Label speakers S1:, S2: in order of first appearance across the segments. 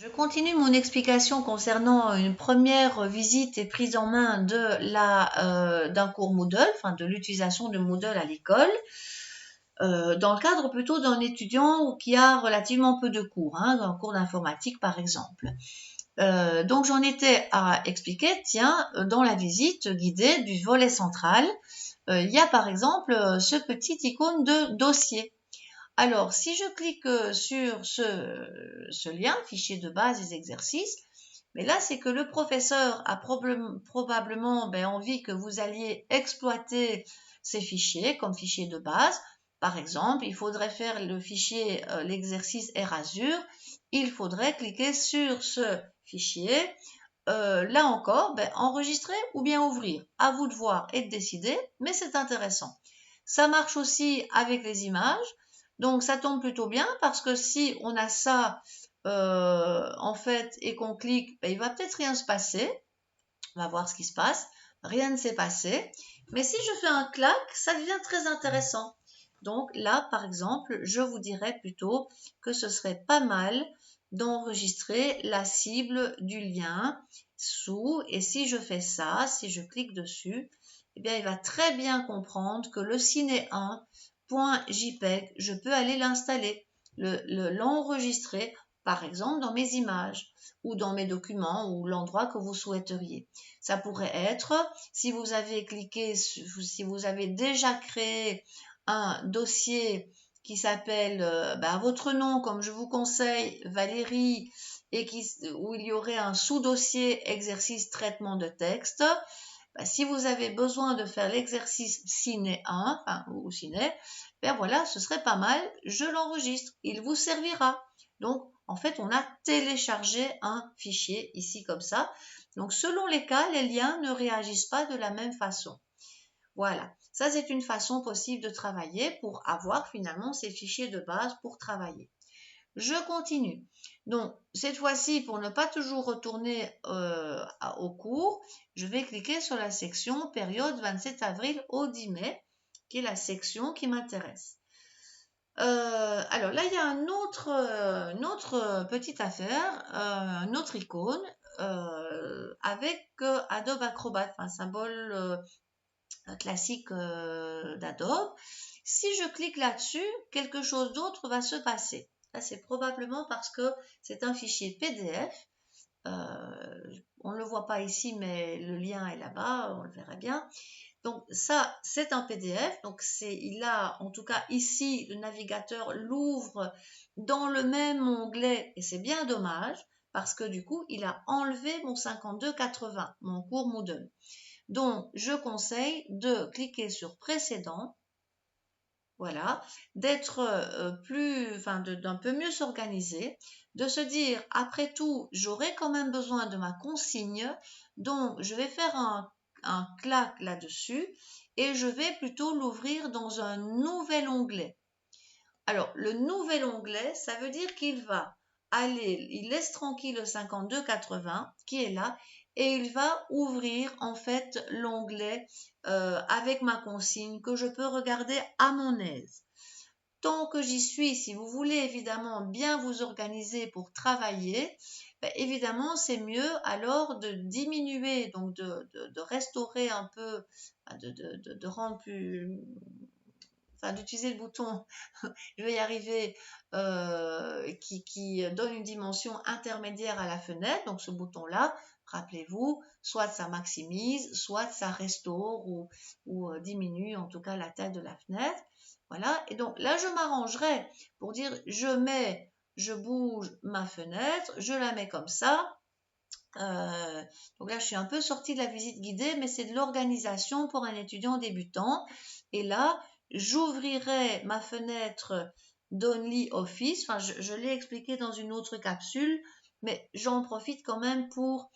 S1: Je continue mon explication concernant une première visite et prise en main d'un cours Moodle, enfin de l'utilisation de Moodle à l'école, dans le cadre plutôt d'un étudiant qui a relativement peu de cours, un cours d'informatique par exemple. Donc j'en étais à expliquer, tiens, dans la visite guidée du volet central, il y a par exemple ce petit icône de dossier. Alors, si je clique sur ce lien, fichier de base des exercices, mais là, c'est que le professeur a probablement envie que vous alliez exploiter ces fichiers comme fichier de base. Par exemple, il faudrait faire le fichier, l'exercice Erasure. Il faudrait cliquer sur ce fichier. Là encore, enregistrer ou bien ouvrir. À vous de voir et de décider, mais c'est intéressant. Ça marche aussi avec les images. Donc ça tombe plutôt bien parce que si on a ça en fait et qu'on clique, il va peut-être rien se passer. On va voir ce qui se passe. Rien ne s'est passé. Mais si je fais un clac, ça devient très intéressant. Donc là, par exemple, je vous dirais plutôt que ce serait pas mal d'enregistrer la cible du lien sous. Et si je fais ça, si je clique dessus, eh bien, il va très bien comprendre que le ciné1.jpg, je peux aller l'installer, l'enregistrer, par exemple, dans mes images ou dans mes documents ou l'endroit que vous souhaiteriez. Ça pourrait être, si vous avez cliqué, si vous avez déjà créé un dossier qui s'appelle votre nom, comme je vous conseille, Valérie, et où il y aurait un sous-dossier exercice traitement de texte. Si vous avez besoin de faire l'exercice Ciné 1, ou Ciné, voilà, ce serait pas mal, je l'enregistre, il vous servira. Donc, en fait, on a téléchargé un fichier ici comme ça. Donc, selon les cas, les liens ne réagissent pas de la même façon. Voilà, ça c'est une façon possible de travailler pour avoir finalement ces fichiers de base pour travailler. Je continue. Donc, cette fois-ci, pour ne pas toujours retourner au cours, je vais cliquer sur la section période 27 avril au 10 mai, qui est la section qui m'intéresse. Alors là, il y a une autre petite affaire, une autre icône avec Adobe Acrobat, un symbole classique d'Adobe. Si je clique là-dessus, quelque chose d'autre va se passer. Là, c'est probablement parce que c'est un fichier PDF. On ne le voit pas ici, mais le lien est là-bas, on le verra bien. Donc ça, c'est un PDF. Donc il a, en tout cas ici, le navigateur l'ouvre dans le même onglet et c'est bien dommage parce que du coup, il a enlevé mon 5280, mon cours Moodle. Donc, je conseille de cliquer sur précédent, voilà, d'être d'un peu mieux s'organiser, de se dire, après tout, j'aurai quand même besoin de ma consigne, donc je vais faire un clac là-dessus et je vais plutôt l'ouvrir dans un nouvel onglet. Alors, le nouvel onglet, ça veut dire qu'il va aller, il laisse tranquille le 5280 qui est là et il va ouvrir en fait l'onglet avec ma consigne que je peux regarder à mon aise. Tant que j'y suis, si vous voulez évidemment bien vous organiser pour travailler, évidemment c'est mieux alors de diminuer, donc de restaurer un peu, de rendre plus, d'utiliser le bouton, je vais y arriver, qui donne une dimension intermédiaire à la fenêtre. Donc ce bouton-là, rappelez-vous, soit ça maximise, soit ça restaure ou diminue en tout cas la taille de la fenêtre. Voilà, et donc là je m'arrangerai pour dire je bouge ma fenêtre, je la mets comme ça. Donc là je suis un peu sortie de la visite guidée, mais c'est de l'organisation pour un étudiant débutant. Et là, j'ouvrirai ma fenêtre d'Only Office. Enfin, je l'ai expliqué dans une autre capsule, mais j'en profite quand même pour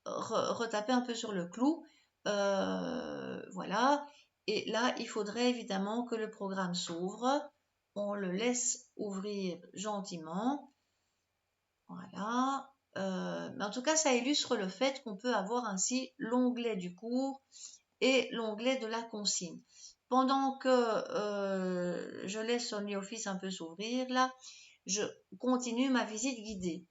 S1: retaper un peu sur le clou. Voilà. Et là, il faudrait évidemment que le programme s'ouvre. On le laisse ouvrir gentiment. Voilà. Mais en tout cas, ça illustre le fait qu'on peut avoir ainsi l'onglet du cours et l'onglet de la consigne. Pendant que je laisse OnlyOffice un peu s'ouvrir, là, je continue ma visite guidée.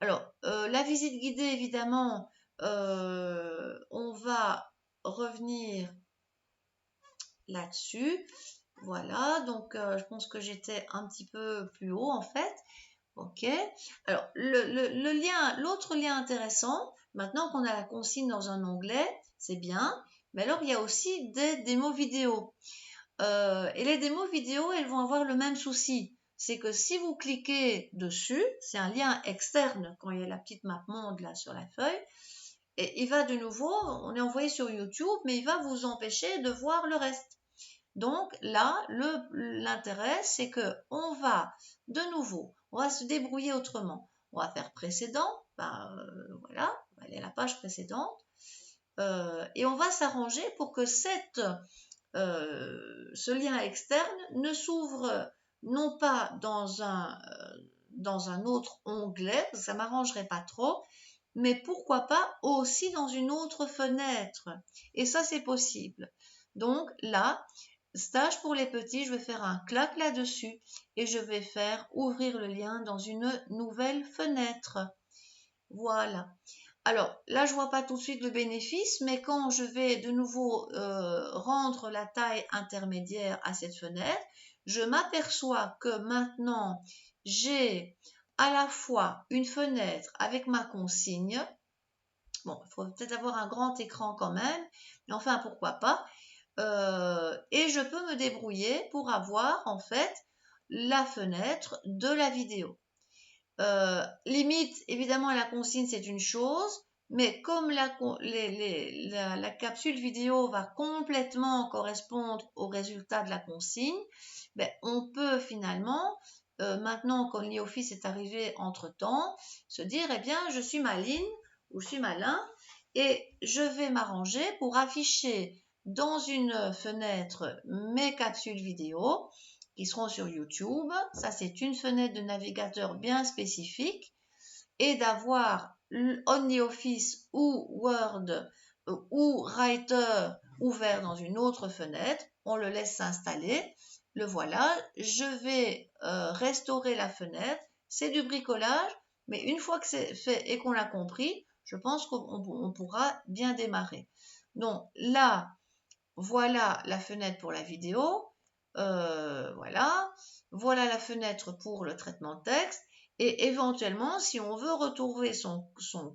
S1: Alors, la visite guidée, évidemment, on va revenir là-dessus. Voilà, donc je pense que j'étais un petit peu plus haut en fait. Ok. Alors, l'autre lien intéressant, maintenant qu'on a la consigne dans un onglet, c'est bien, mais alors il y a aussi des démos vidéo. Et les démos vidéo, elles vont avoir le même souci. C'est que si vous cliquez dessus, c'est un lien externe quand il y a la petite map monde là sur la feuille, et il va de nouveau, on est envoyé sur YouTube, mais il va vous empêcher de voir le reste. Donc là, l'intérêt, c'est que on va de nouveau, on va se débrouiller autrement. On va faire précédent, voilà, on va aller à la page précédente, et on va s'arranger pour que ce lien externe ne s'ouvre non pas dans un autre onglet, ça m'arrangerait pas trop, mais pourquoi pas aussi dans une autre fenêtre. Et ça, c'est possible. Donc là, stage pour les petits, je vais faire un clac là-dessus et je vais faire ouvrir le lien dans une nouvelle fenêtre. Voilà. Alors là, je vois pas tout de suite le bénéfice, mais quand je vais de nouveau rendre la taille intermédiaire à cette fenêtre, je m'aperçois que maintenant, j'ai à la fois une fenêtre avec ma consigne. Bon, il faut peut-être avoir un grand écran quand même, mais enfin, pourquoi pas. Et je peux me débrouiller pour avoir en fait la fenêtre de la vidéo. Limite, évidemment, la consigne, c'est une chose, mais comme la capsule vidéo va complètement correspondre au résultat de la consigne, ben, on peut finalement, maintenant quand LibreOffice est arrivé entre-temps, se dire, eh bien, je suis maligne ou je suis malin et je vais m'arranger pour afficher dans une fenêtre mes capsules vidéo qui seront sur YouTube. Ça, c'est une fenêtre de navigateur bien spécifique. Et d'avoir OnlyOffice ou Word ou Writer ouvert dans une autre fenêtre. On le laisse s'installer. Le voilà. Je vais restaurer la fenêtre. C'est du bricolage, mais une fois que c'est fait et qu'on l'a compris, je pense qu'on pourra bien démarrer. Donc là, voilà la fenêtre pour la vidéo. Voilà. Voilà la fenêtre pour le traitement de texte. Et éventuellement, si on veut retrouver son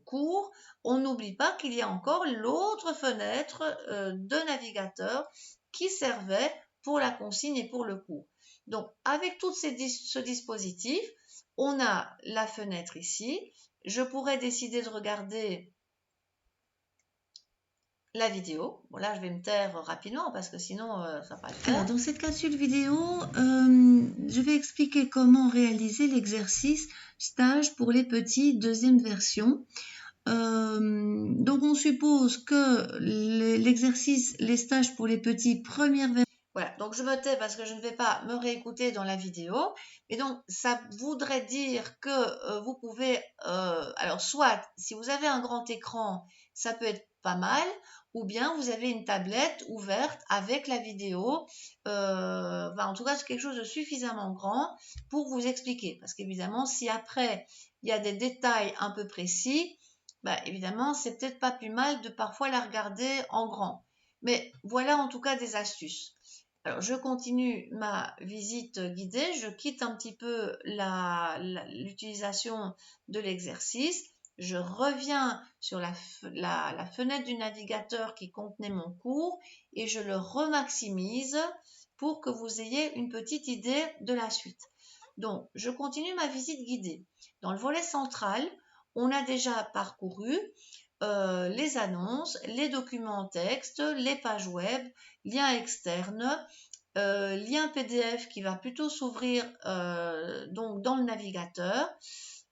S1: cours, on n'oublie pas qu'il y a encore l'autre fenêtre de navigateur qui servait pour la consigne et pour le cours. Donc, avec tout ce dispositif, on a la fenêtre ici. Je pourrais décider de regarder la vidéo. Bon, là, je vais me taire rapidement parce que sinon, ça va pas le faire. Alors, dans cette capsule vidéo, je vais expliquer comment réaliser l'exercice stage pour les petits, deuxième version. Donc, on suppose que l'exercice, les stages pour les petits, première version. Voilà, donc je me tais parce que je ne vais pas me réécouter dans la vidéo. Et donc, ça voudrait dire que vous pouvez, alors soit, si vous avez un grand écran, ça peut être pas mal, ou bien vous avez une tablette ouverte avec la vidéo. En tout cas, c'est quelque chose de suffisamment grand pour vous expliquer. Parce qu'évidemment, si après, il y a des détails un peu précis, évidemment, c'est peut-être pas plus mal de parfois la regarder en grand. Mais voilà en tout cas des astuces. Alors, je continue ma visite guidée. Je quitte un petit peu l'utilisation de l'exercice. Je reviens sur la fenêtre du navigateur qui contenait mon cours et je le remaximise pour que vous ayez une petite idée de la suite. Donc, je continue ma visite guidée. Dans le volet central, on a déjà parcouru les annonces, les documents en texte, les pages web, liens externes, lien PDF qui va plutôt s'ouvrir donc dans le navigateur.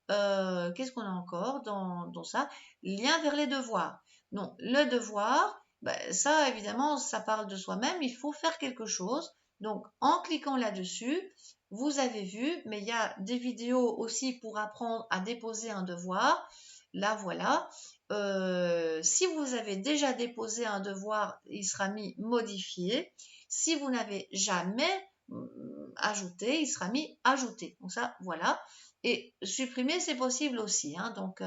S1: Qu'est-ce qu'on a encore dans ça? Lien vers les devoirs. Non, le devoir, ça évidemment, ça parle de soi-même, il faut faire quelque chose. Donc en cliquant là-dessus, vous avez vu, mais il y a des vidéos aussi pour apprendre à déposer un devoir. Là, voilà. Si vous avez déjà déposé un devoir, il sera mis modifié. Si vous n'avez jamais ajouté, il sera mis ajouté. Donc ça, voilà. Et supprimer, c'est possible aussi, hein, donc